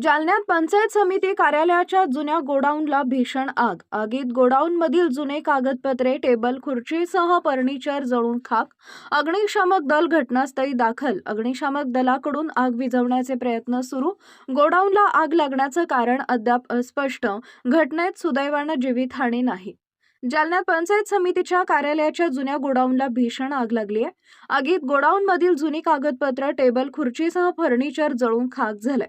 जालन्यात पंचायत समिती कार्यालयाच्या जुन्या गोडाऊनला भीषण आग. आगीत गोडाऊनमधील जुने कागदपत्रे, टेबल, खुर्चीसह फर्निचर जळून खाक. अग्निशामक दल घटनास्थळी दाखल. अग्निशामक दलाकडून आग विझवण्याचे प्रयत्न सुरू. गोडाऊनला आग लागण्याचं कारण अद्याप अस्पष्ट. घटनेत सुदैवानं जीवितहानी नाही. जालन्यात पंचायत समितीच्या कार्यालयाच्या जुन्या गोडाऊनला भीषण आग लागली आहे. आगीत गोडाऊनमधील जुनी कागदपत्र, टेबल, खुर्चीसह फर्निचर जळून खाक झालंय.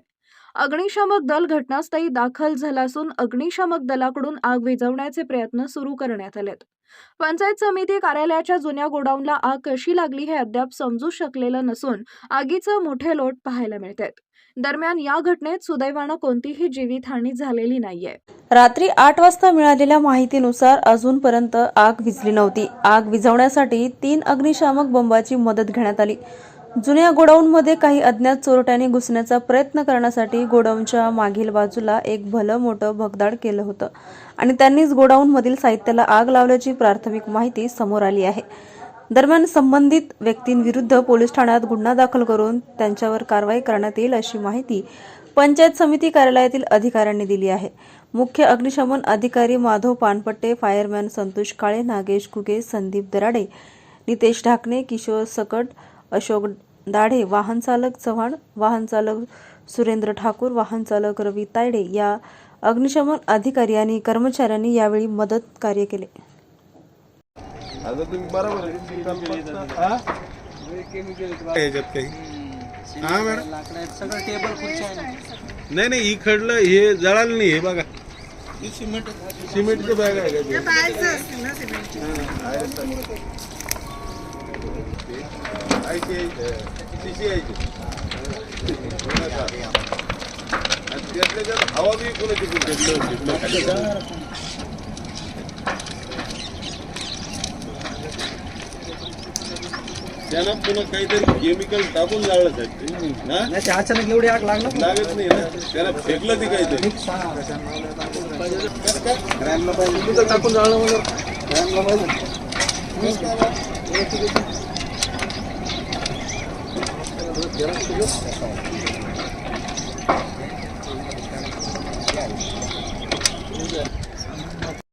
अग्निशामक दल घटनास्थळी दाखल झाला असून अग्निशामक दलाकडून आग विझवण्याचे प्रयत्न सुरू करण्यात आलेत. पंचायत समिती कार्यालयाच्या जुन्या गोडाऊनला आग कशी लागली हे अद्याप समजू शकलेलं नसून आगीचे मोठे लोट पाहायला मिळतात. दरम्यान या घटनेत सुदैवानं कोणतीही जीवितहानी झालेली नाहीये. रात्री 8 वाजता मिळालेल्या माहितीनुसार अजूनपर्यंत आग विझली नव्हती. आग विझवण्यासाठी 3 अग्निशामक बंबाची मदत घेण्यात आली. जुन्या गोडाऊनमध्ये काही अज्ञात चोरट्यांनी घुसण्याचा प्रयत्न करण्यासाठी गोडाऊनच्या मागील बाजूला एक भलं मोठं भगदाड केलं होतं आणि त्यांनीच गोडाऊनमधील साहित्याला आग लावल्याची प्राथमिक माहिती समोर आली आहे. दरम्यान संबंधित व्यक्तींविरुद्ध पोलीस ठाण्यात गुन्हा दाखल करून त्यांच्यावर कारवाई करण्यात येईल अशी माहिती पंचायत समिती कार्यालयातील अधिकाऱ्यांनी दिली आहे. मुख्य अग्निशमन अधिकारी माधव पानपट्टे, फायरमॅन संतोष काळे, नागेश कुगे, संदीप दराडे, नितेश ढाकणे, किशोर सकट, अशोक दाढे, वाहन चालक चव्हाण, वाहन चालक सुरेंद्र ठाकूर, वाहन चालक रवी तायडे या अग्निशमन अधिकारी आणि कर्मचाऱ्यांनी यावेळी मदत कार्य केले. नाही इकडलं हे जळालं नाही. हे बघा सिमेंटचे बॅग आहे हवा बी कोणाची त्यांना पुन्हा काहीतरी केमिकल टाकून जाळलं साहेब. अचानक एवढी आग लागत नाही ना, त्याला फेकलं ती काहीतरी टाकून जाळलं पाहिजे.